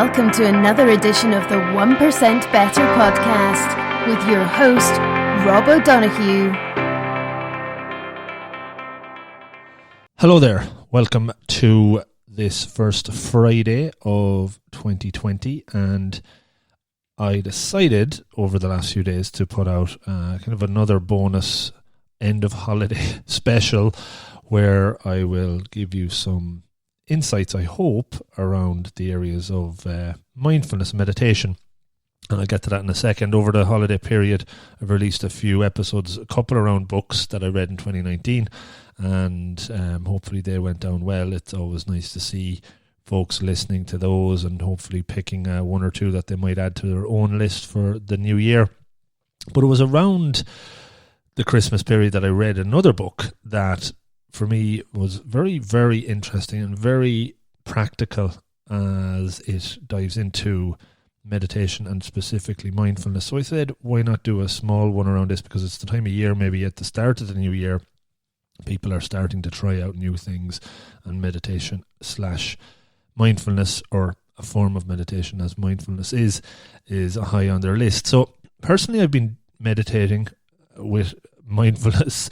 welcome to another edition of the 1% Better podcast with your host, Rob O'Donoghue. Hello there. Welcome to this first Friday of 2020, and I decided over the last few days to put out kind of another bonus end of holiday special where I will give you some insights, I hope, around the areas of mindfulness and meditation. And I'll get to that in a second. Over the holiday period, I've released a few episodes, a couple around books that I read in 2019, and hopefully they went down well. It's always nice to see folks listening to those and hopefully picking one or two that they might add to their own list for the new year. But it was around the Christmas period that I read another book that for me was very, very interesting and very practical as it dives into meditation and specifically mindfulness. So I said, why not do a small one around this, because it's the time of year, maybe at the start of the new year, people are starting to try out new things, and meditation / mindfulness, or a form of meditation as mindfulness is high on their list. So personally, I've been meditating with mindfulness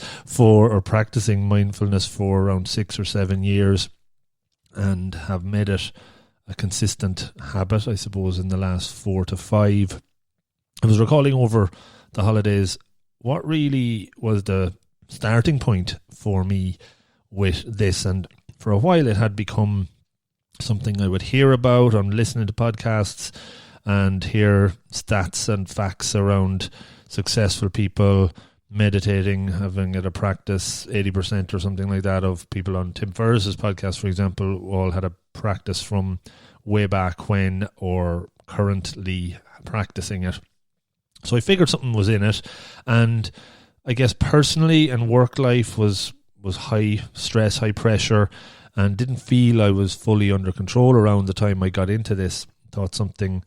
practicing mindfulness for around 6 or 7 years, and have made it a consistent habit, I suppose, in the last 4 to 5. I was recalling over the holidays what really was the starting point for me with this, and for a while it had become something I would hear about on listening to podcasts and hear stats and facts around successful people meditating, having it a practice. 80% or something like that of people on Tim Ferriss's podcast, for example, all had a practice from way back when or currently practicing it. So I figured something was in it, and I guess personally and work life was high stress, high pressure, and didn't feel I was fully under control around the time I got into this. Thought something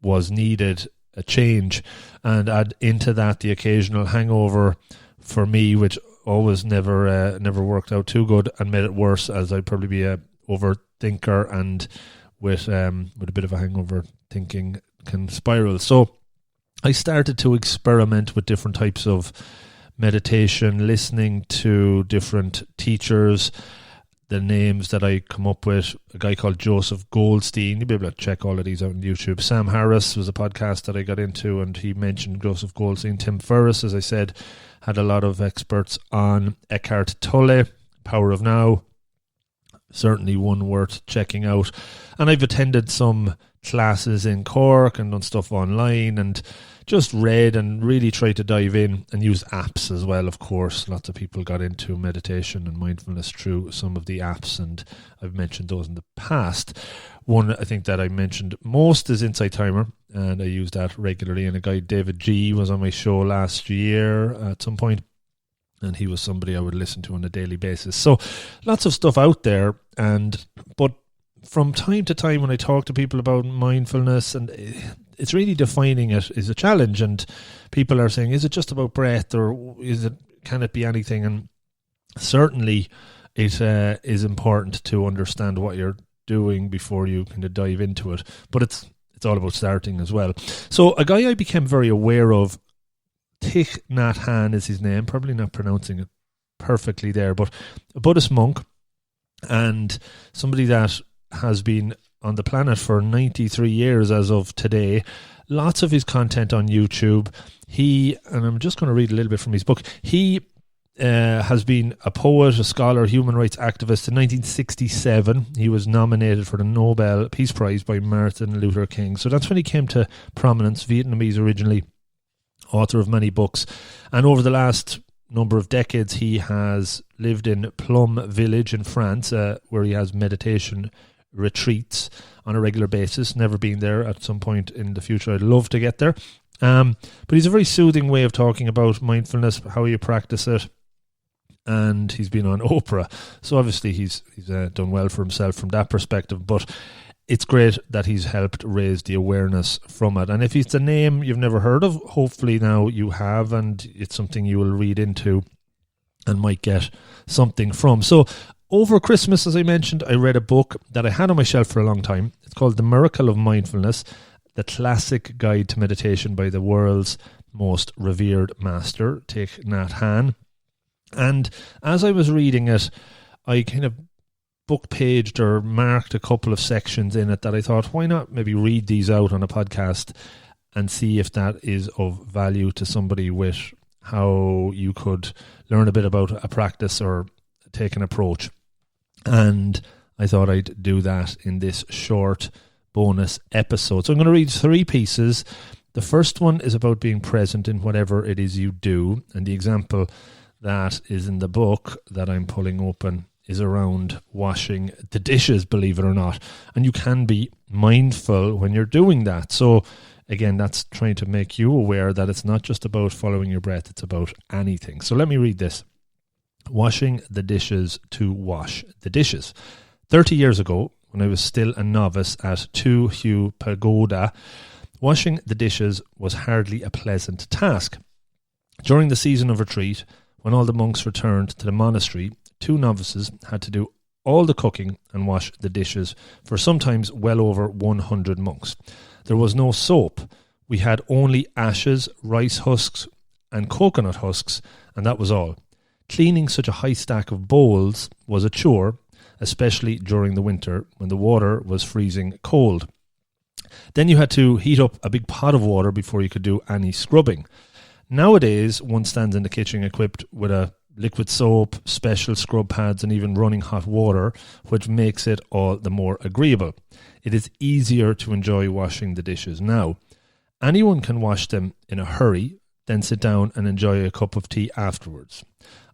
was needed, a change, and add into that the occasional hangover for me, which always never worked out too good and made it worse, as I'd probably be a overthinker, and with a bit of a hangover, thinking can spiral. So I started to experiment with different types of meditation, listening to different teachers. The names that I come up with, a guy called Joseph Goldstein. You'll be able to check all of these out on YouTube. Sam Harris was a podcast that I got into, and he mentioned Joseph Goldstein. Tim Ferriss, as I said, had a lot of experts on. Eckhart Tolle, Power of Now, certainly one worth checking out. And I've attended some classes in Cork and done stuff online, and just read and really tried to dive in and use apps as well, of course. Lots of people got into meditation and mindfulness through some of the apps, and I've mentioned those in the past. One I think that I mentioned most is Insight Timer, and I use that regularly. And a guy, David G, was on my show last year at some point, and he was somebody I would listen to on a daily basis. So lots of stuff out there, but from time to time when I talk to people about mindfulness, and it's really defining it is a challenge, and people are saying, is it just about breath, or can it be anything? And certainly it is important to understand what you're doing before you kind of dive into it, but it's all about starting as well. So a guy I became very aware of, Thich Nhat Hanh is his name, probably not pronouncing it perfectly there, but a Buddhist monk and somebody that has been on the planet for 93 years as of today. Lots of his content on YouTube. And I'm just going to read a little bit from his book. He has been a poet, a scholar, human rights activist. In 1967, he was nominated for the Nobel Peace Prize by Martin Luther King. So that's when he came to prominence. Vietnamese originally, author of many books. And over the last number of decades, he has lived in Plum Village in France, where he has meditation retreats on a regular basis. Never been there. At some point in the future I'd love to get there, but he's a very soothing way of talking about mindfulness, how you practice it, and he's been on Oprah, so obviously he's done well for himself from that perspective. But it's great that he's helped raise the awareness from it, and if it's a name you've never heard of, hopefully now you have, and it's something you will read into and might get something from. So over Christmas, as I mentioned, I read a book that I had on my shelf for a long time. It's called The Miracle of Mindfulness, the classic guide to meditation by the world's most revered master, Thich Nhat Hanh. And as I was reading it, I kind of book-paged or marked a couple of sections in it that I thought, why not maybe read these out on a podcast and see if that is of value to somebody with how you could learn a bit about a practice or take an approach. And I thought I'd do that in this short bonus episode. So I'm going to read 3 pieces. The first one is about being present in whatever it is you do. And the example that is in the book that I'm pulling open is around washing the dishes, believe it or not. And you can be mindful when you're doing that. So again, that's trying to make you aware that it's not just about following your breath, it's about anything. So let me read this. Washing the dishes to wash the dishes. 30 years ago, when I was still a novice at Tu Hu Pagoda, washing the dishes was hardly a pleasant task. During the season of retreat, when all the monks returned to the monastery, 2 novices had to do all the cooking and wash the dishes for sometimes well over 100 monks. There was no soap. We had only ashes, rice husks, and coconut husks, and that was all. Cleaning such a high stack of bowls was a chore, especially during the winter when the water was freezing cold. Then you had to heat up a big pot of water before you could do any scrubbing. Nowadays, one stands in the kitchen equipped with a liquid soap, special scrub pads, and even running hot water, which makes it all the more agreeable. It is easier to enjoy washing the dishes now. Anyone can wash them in a hurry, then sit down and enjoy a cup of tea afterwards.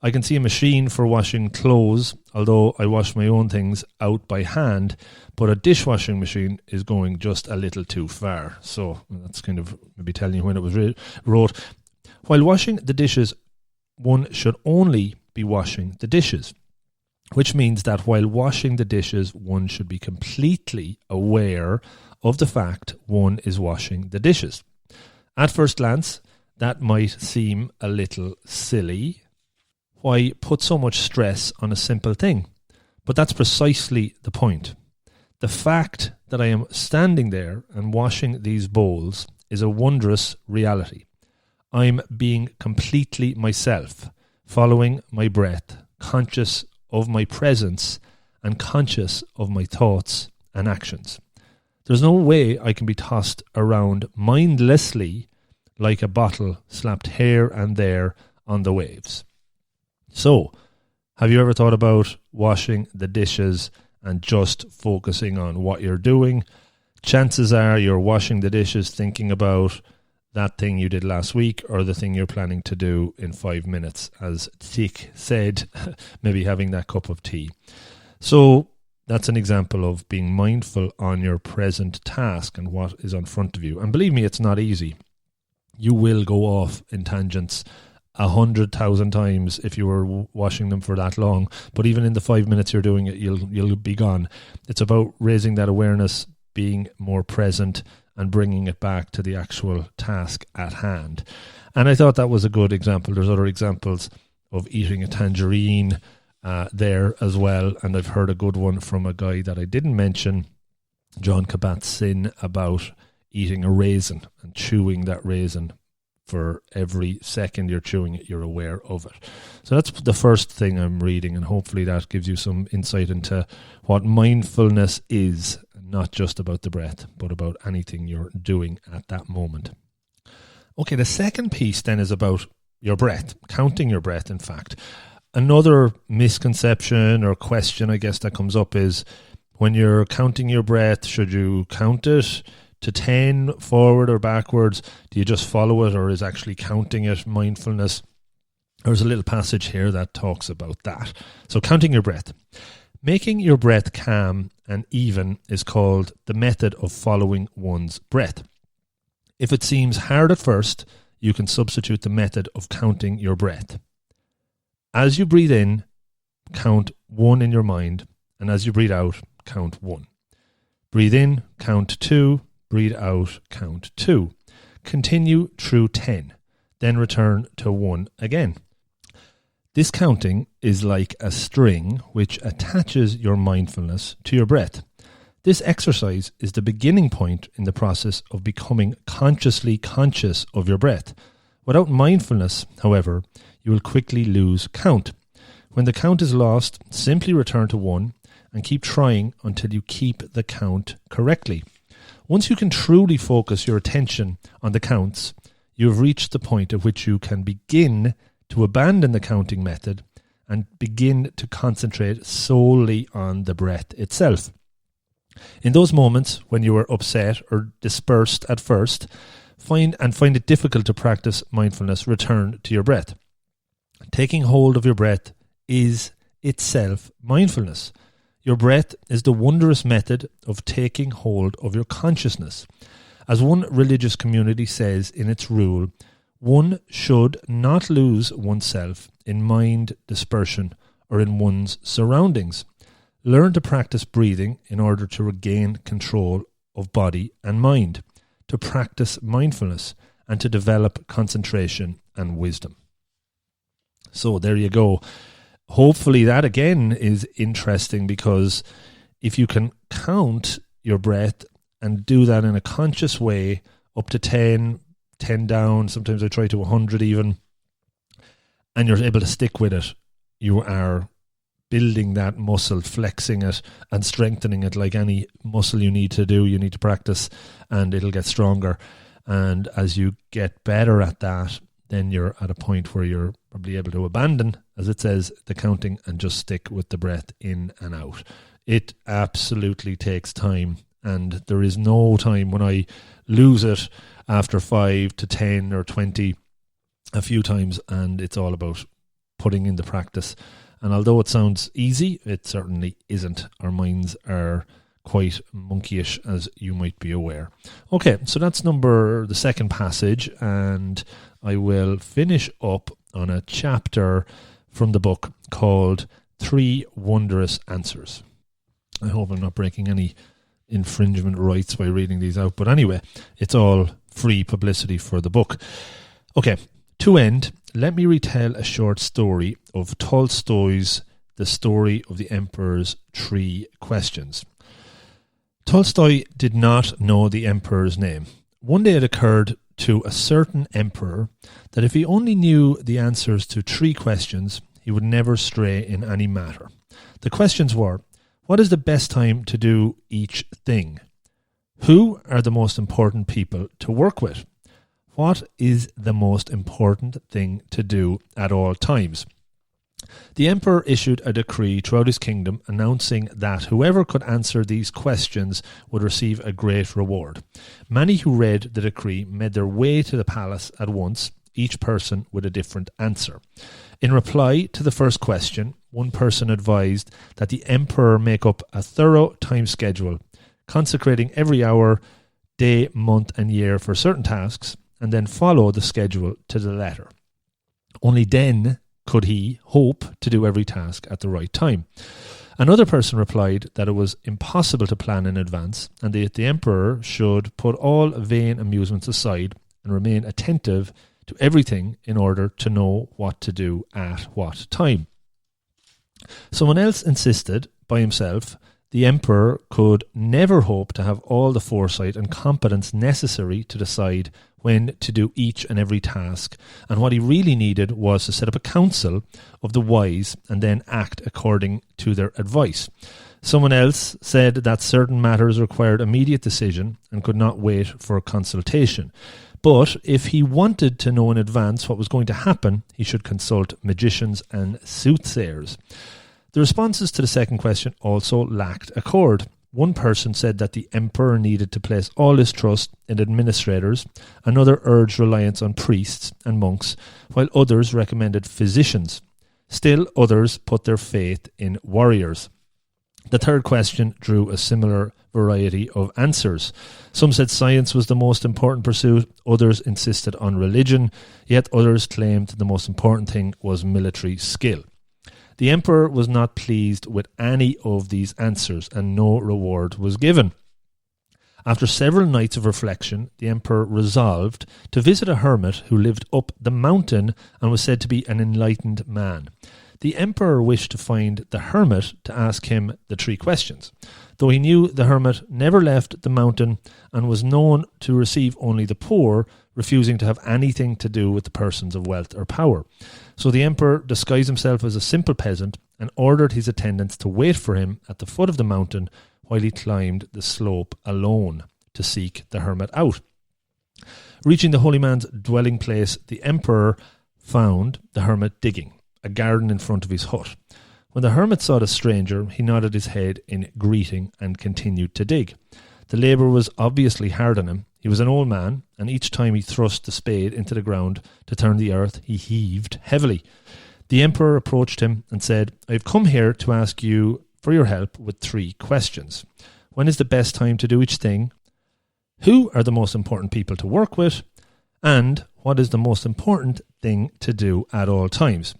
I can see a machine for washing clothes, although I wash my own things out by hand, but a dishwashing machine is going just a little too far. So that's kind of maybe telling you when it was wrote. While washing the dishes, one should only be washing the dishes, which means that while washing the dishes, one should be completely aware of the fact one is washing the dishes. At first glance, that might seem a little silly. Why put so much stress on a simple thing? But that's precisely the point. The fact that I am standing there and washing these bowls is a wondrous reality. I'm being completely myself, following my breath, conscious of my presence and conscious of my thoughts and actions. There's no way I can be tossed around mindlessly like a bottle slapped here and there on the waves. So, have you ever thought about washing the dishes and just focusing on what you're doing? Chances are you're washing the dishes thinking about that thing you did last week or the thing you're planning to do in 5 minutes. As Thich said, maybe having that cup of tea. So that's an example of being mindful on your present task and what is in front of you. And believe me, it's not easy. You will go off in tangents 100,000 times if you were washing them for that long. But even in the 5 minutes you're doing it, you'll be gone. It's about raising that awareness, being more present, and bringing it back to the actual task at hand. And I thought that was a good example. There's other examples of eating a tangerine there as well. And I've heard a good one from a guy that I didn't mention, John Kabat-Zinn, about eating a raisin and chewing that raisin. For every second you're chewing it, you're aware of it. So that's the first thing I'm reading, and hopefully that gives you some insight into what mindfulness is, not just about the breath, but about anything you're doing at that moment. Okay, the second piece then is about your breath, counting your breath, in fact. Another misconception or question, I guess, that comes up is when you're counting your breath, should you count it to 10 forward or backwards? Do you just follow it, or is actually counting it mindfulness? There's a little passage here that talks about that. So counting your breath. Making your breath calm and even is called the method of following one's breath. If it seems hard at first, you can substitute the method of counting your breath. As you breathe in, count 1 in your mind, and as you breathe out, count 1. Breathe in, count 2. Breathe out, count 2. Continue through 10. Then return to 1 again. This counting is like a string which attaches your mindfulness to your breath. This exercise is the beginning point in the process of becoming consciously conscious of your breath. Without mindfulness, however, you will quickly lose count. When the count is lost, simply return to 1 and keep trying until you keep the count correctly. Once you can truly focus your attention on the counts, you have reached the point at which you can begin to abandon the counting method and begin to concentrate solely on the breath itself. In those moments when you are upset or dispersed at first, find it difficult to practice mindfulness, return to your breath. Taking hold of your breath is itself mindfulness. Your breath is the wondrous method of taking hold of your consciousness. As one religious community says in its rule, one should not lose oneself in mind dispersion or in one's surroundings. Learn to practice breathing in order to regain control of body and mind, to practice mindfulness, and to develop concentration and wisdom. So there you go. Hopefully that again is interesting, because if you can count your breath and do that in a conscious way, up to 10 down, sometimes I try to 100 even, and you're able to stick with it, you are building that muscle, flexing it and strengthening it like any muscle you need to practice, and it'll get stronger. And as you get better at that, then you're at a point where you're probably able to abandon, as it says, the counting and just stick with the breath in and out. It absolutely takes time, and there is no time when I lose it after 5 to 10 or 20 a few times, and it's all about putting in the practice. And although it sounds easy, it certainly isn't. Our minds are quite monkeyish, as you might be aware. Okay, so that's the second passage, and I will finish up on a chapter from the book called 3 Wondrous Answers. I hope I'm not breaking any infringement rights by reading these out, but anyway, it's all free publicity for the book. Okay, to end, let me retell a short story of Tolstoy's The Story of the Emperor's 3 Questions. Tolstoy did not know the emperor's name. One day it occurred to a certain emperor that if he only knew the answers to 3 questions, he would never stray in any matter. The questions were: what is the best time to do each thing? Who are the most important people to work with? What is the most important thing to do at all times? The emperor issued a decree throughout his kingdom announcing that whoever could answer these questions would receive a great reward. Many who read the decree made their way to the palace at once, each person with a different answer. In reply to the first question, one person advised that the emperor make up a thorough time schedule, consecrating every hour, day, month and year for certain tasks, and then follow the schedule to the letter. Only then could he hope to do every task at the right time. Another person replied that it was impossible to plan in advance, and that the emperor should put all vain amusements aside and remain attentive to everything in order to know what to do at what time. Someone else insisted, by himself, the emperor could never hope to have all the foresight and competence necessary to decide when to do each and every task, and what he really needed was to set up a council of the wise and then act according to their advice. Someone else said that certain matters required immediate decision and could not wait for consultation. But if he wanted to know in advance what was going to happen, he should consult magicians and soothsayers. The responses to the second question also lacked accord. One person said that the emperor needed to place all his trust in administrators, another urged reliance on priests and monks, while others recommended physicians. Still others put their faith in warriors. The third question drew a similar variety of answers. Some said science was the most important pursuit, others insisted on religion, yet others claimed the most important thing was military skill. The emperor was not pleased with any of these answers, and no reward was given. After several nights of reflection, the emperor resolved to visit a hermit who lived up the mountain and was said to be an enlightened man. The emperor wished to find the hermit to ask him the 3 questions, though he knew the hermit never left the mountain and was known to receive only the poor, refusing to have anything to do with the persons of wealth or power. So the emperor disguised himself as a simple peasant and ordered his attendants to wait for him at the foot of the mountain while he climbed the slope alone to seek the hermit out. Reaching the holy man's dwelling place, the emperor found the hermit digging a garden in front of his hut. When the hermit saw the stranger, he nodded his head in greeting and continued to dig. The labour was obviously hard on him. He was an old man, and each time he thrust the spade into the ground to turn the earth, he heaved heavily. The emperor approached him and said, "I have come here to ask you for your help with 3 questions. When is the best time to do each thing? Who are the most important people to work with? And what is the most important thing to do at all times?"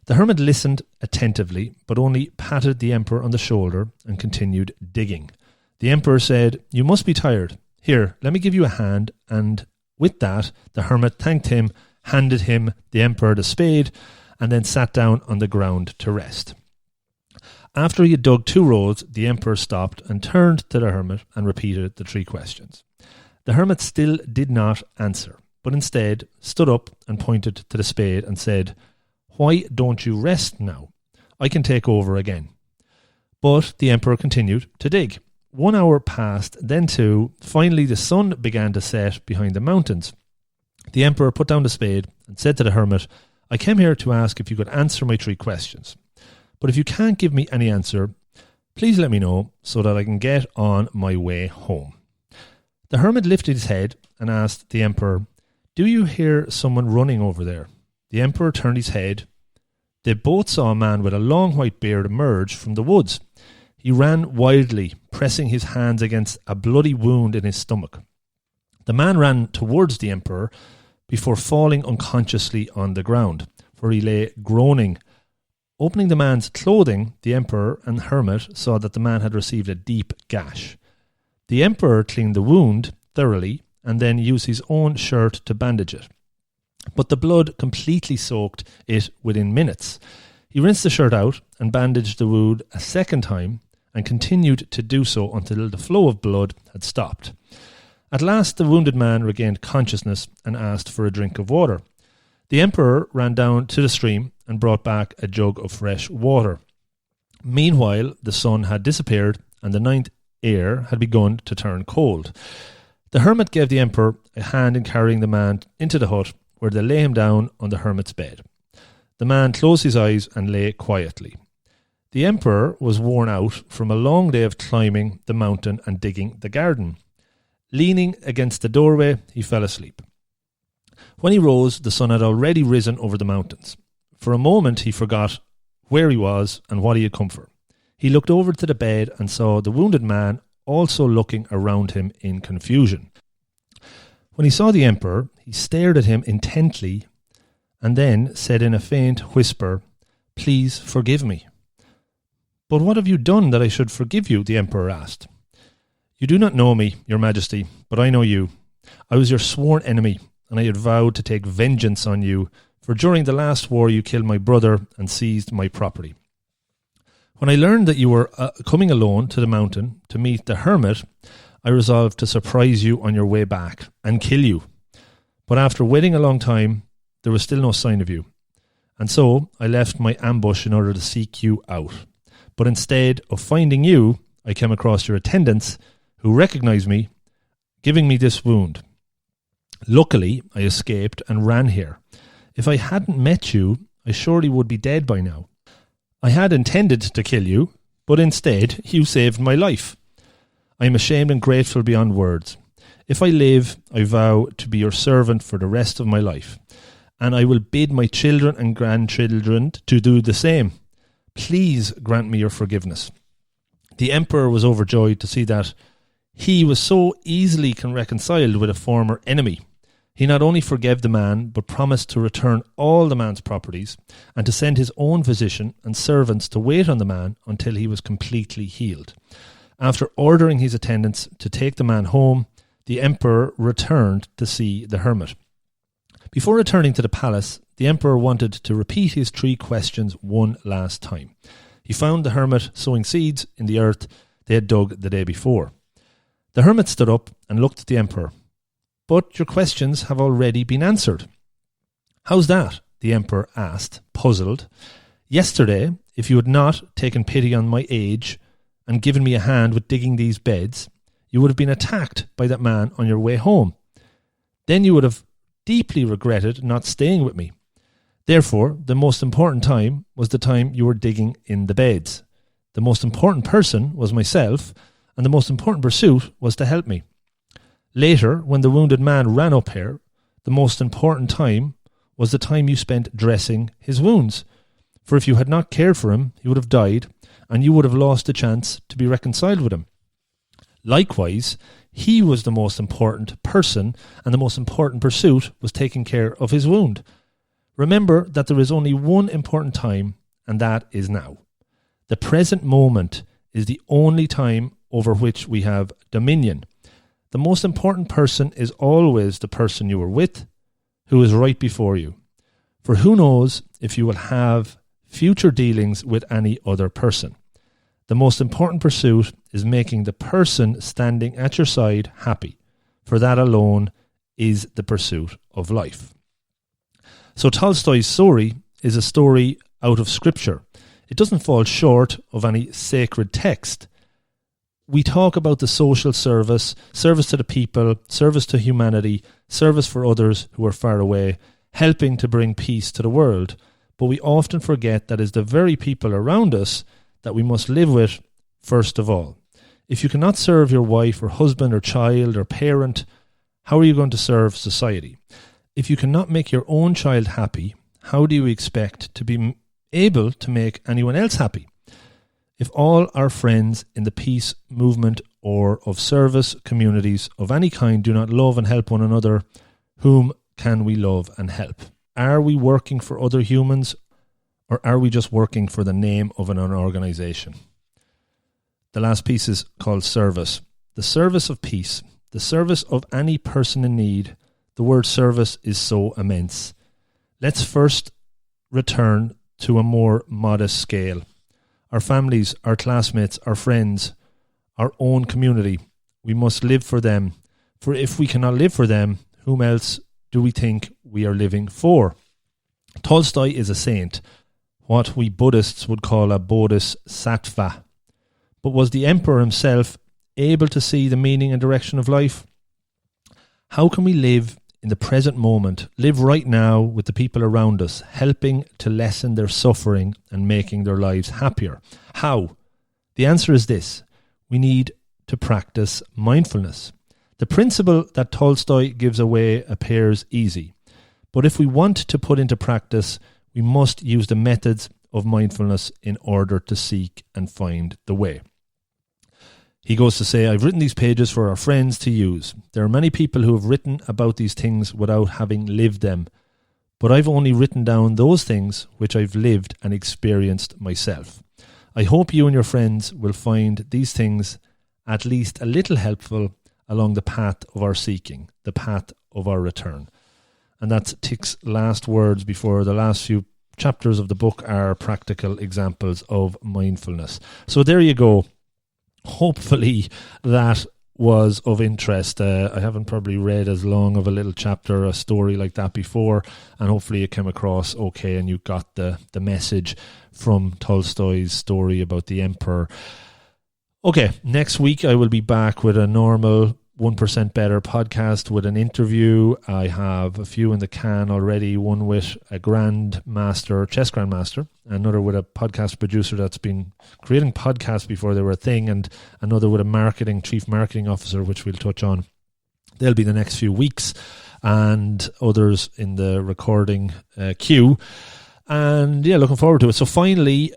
The hermit listened attentively, but only patted the emperor on the shoulder and continued digging. The emperor said, "You must be tired. Here, let me give you a hand." And with that, the hermit thanked him, handed him, the emperor, the spade, and then sat down on the ground to rest. After he had dug 2 rows, the emperor stopped and turned to the hermit and repeated the 3 questions. The hermit still did not answer, but instead stood up and pointed to the spade and said, "Why don't you rest now? I can take over again." But the emperor continued to dig. 1 hour passed, then 2. Finally, the sun began to set behind the mountains. The emperor put down the spade and said to the hermit, "I came here to ask if you could answer my 3 questions. But if you can't give me any answer, please let me know so that I can get on my way home." The hermit lifted his head and asked the emperor, "Do you hear someone running over there?" The emperor turned his head. They both saw a man with a long white beard emerge from the woods. He ran wildly, pressing his hands against a bloody wound in his stomach. The man ran towards the emperor before falling unconsciously on the ground, for he lay groaning. Opening the man's clothing, the emperor and hermit saw that the man had received a deep gash. The emperor cleaned the wound thoroughly and then used his own shirt to bandage it. But the blood completely soaked it within minutes. He rinsed the shirt out and bandaged the wound a second time and continued to do so until the flow of blood had stopped. At last the wounded man regained consciousness and asked for a drink of water. The emperor ran down to the stream and brought back a jug of fresh water. Meanwhile, the sun had disappeared and the night air had begun to turn cold. The hermit gave the emperor a hand in carrying the man into the hut, where they lay him down on the hermit's bed. The man closed his eyes and lay quietly. The emperor was worn out from a long day of climbing the mountain and digging the garden. Leaning against the doorway, he fell asleep. When he rose, the sun had already risen over the mountains. For a moment, he forgot where he was and what he had come for. He looked over to the bed and saw the wounded man also looking around him in confusion. When he saw the emperor, he stared at him intently and then said in a faint whisper, "Please forgive me." "But what have you done that I should forgive you?" the emperor asked. "You do not know me, your majesty, but I know you. I was your sworn enemy, and I had vowed to take vengeance on you, for during the last war you killed my brother and seized my property. When I learned that you were coming alone to the mountain to meet the hermit, I resolved to surprise you on your way back and kill you. But after waiting a long time, there was still no sign of you. And so I left my ambush in order to seek you out. But instead of finding you, I came across your attendants who recognized me, giving me this wound. Luckily, I escaped and ran here. If I hadn't met you, I surely would be dead by now. I had intended to kill you, but instead you saved my life. I am ashamed and grateful beyond words. If I live, I vow to be your servant for the rest of my life, and I will bid my children and grandchildren to do the same. Please grant me your forgiveness." The emperor was overjoyed to see that he was so easily reconciled with a former enemy. He not only forgave the man, but promised to return all the man's properties and to send his own physician and servants to wait on the man until he was completely healed. After ordering his attendants to take the man home, the emperor returned to see the hermit. Before returning to the palace, the emperor wanted to repeat his 3 questions one last time. He found the hermit sowing seeds in the earth they had dug the day before. The hermit stood up and looked at the emperor. "But your questions have already been answered." "How's that?" the emperor asked, puzzled. "Yesterday, if you had not taken pity on my age and given me a hand with digging these beds, you would have been attacked by that man on your way home. Then you would have deeply regretted not staying with me. Therefore, the most important time was the time you were digging in the beds. The most important person was myself, and the most important pursuit was to help me. Later, when the wounded man ran up here, the most important time was the time you spent dressing his wounds. For if you had not cared for him, he would have died, and you would have lost the chance to be reconciled with him. Likewise, he was the most important person, and the most important pursuit was taking care of his wound. Remember that there is only one important time, and that is now. The present moment is the only time over which we have dominion. The most important person is always the person you are with, who is right before you. For who knows if you will have future dealings with any other person. The most important pursuit is making the person standing at your side happy, for that alone is the pursuit of life." So Tolstoy's story is a story out of Scripture. It doesn't fall short of any sacred text. We talk about the social service, service to the people, service to humanity, service for others who are far away, helping to bring peace to the world. But we often forget that it's the very people around us that we must live with first of all. If you cannot serve your wife or husband or child or parent, how are you going to serve society? If you cannot make your own child happy, how do you expect to be able to make anyone else happy? If all our friends in the peace movement or of service communities of any kind do not love and help one another, whom can we love and help? Are we working for other humans, or are we just working for the name of an organisation? The last piece is called service. The service of peace, the service of any person in need. The word service is so immense. Let's first return to a more modest scale. Our families, our classmates, our friends, our own community. We must live for them. For if we cannot live for them, whom else do we think we are living for? Tolstoy is a saint, what we Buddhists would call a bodhisattva. But was the emperor himself able to see the meaning and direction of life? How can we live in the present moment, live right now with the people around us, helping to lessen their suffering and making their lives happier? How? The answer is this: we need to practice mindfulness. The principle that Tolstoy gives away appears easy, but if we want to put into practice, we must use the methods of mindfulness in order to seek and find the way. He goes to say, I've written these pages for our friends to use. There are many people who have written about these things without having lived them, but I've only written down those things which I've lived and experienced myself. I hope you and your friends will find these things at least a little helpful along the path of our seeking, the path of our return. And that's Thich's last words before the last few chapters of the book are practical examples of mindfulness. So there you go. Hopefully that was of interest. I haven't probably read as long of a little chapter, a story like that before, and hopefully it came across okay and you got the message from Tolstoy's story about the emperor. Okay, next week I will be back with a normal 1% Better podcast with an interview. I have a few in the can already, one with a chess grandmaster, another with a podcast producer that's been creating podcasts before they were a thing, and another with a chief marketing officer, which we'll touch on. They'll be the next few weeks, and others in the recording queue. And yeah, looking forward to it. So finally,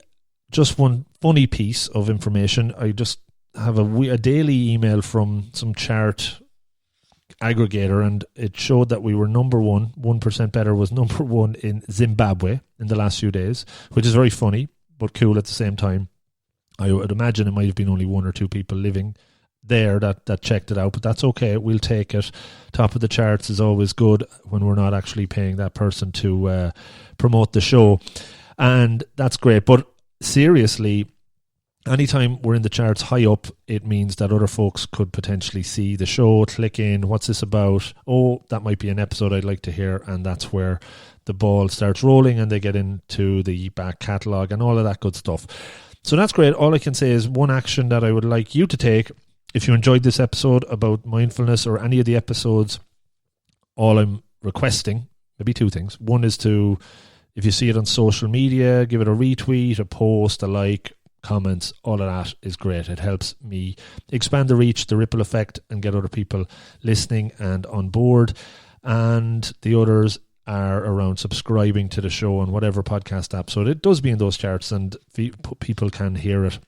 just one funny piece of information. I just have a daily email from some chart aggregator, and it showed that we were number one. 1% Better was number one in Zimbabwe in the last few days, which is very funny but cool at the same time. I would imagine it might have been only one or two people living there that checked it out, but that's okay. We'll take it. Top of the charts is always good when we're not actually paying that person to promote the show, and that's great. But seriously, anytime we're in the charts high up, it means that other folks could potentially see the show, click in, what's this about? Oh, that might be an episode I'd like to hear, and that's where the ball starts rolling and they get into the back catalogue and all of that good stuff. So that's great. All I can say is one action that I would like you to take, if you enjoyed this episode about mindfulness or any of the episodes, all I'm requesting, maybe two things. One is to, if you see it on social media, give it a retweet, a post, a like, comments, all of that is great. It helps me expand the reach, the ripple effect, and get other people listening and on board. And the others are around subscribing to the show on whatever podcast app. So it does be in those charts and people can hear it,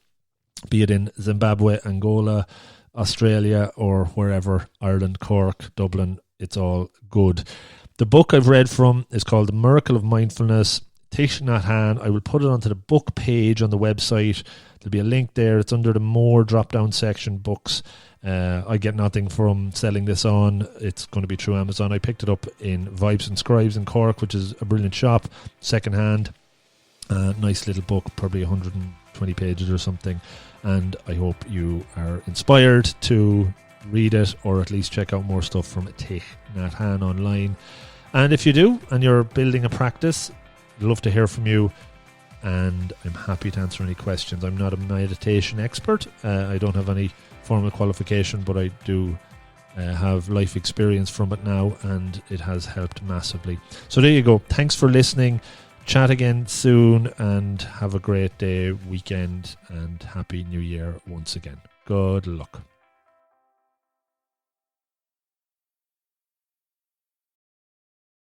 be it in Zimbabwe, Angola, Australia, or wherever, Ireland, Cork, Dublin, it's all good. The book I've read from is called The Miracle of Mindfulness, Thich Nhat Hanh. I will put it onto the book page on the website. There'll be a link there. It's under the More drop-down section, books. I get nothing from selling this on. It's going to be through Amazon. I picked it up in Vibes and Scribes in Cork, which is a brilliant shop, second-hand. Nice little book, probably 120 pages or something. And I hope you are inspired to read it or at least check out more stuff from Thich Nhat Hanh online. And if you do, and you're building a practice, I'd love to hear from you, and I'm happy to answer any questions. I'm not a meditation expert. I don't have any formal qualification, but I do have life experience from it now, and it has helped massively. So there you go. Thanks for listening. Chat again soon, and have a great day, weekend, and Happy New Year once again. Good luck.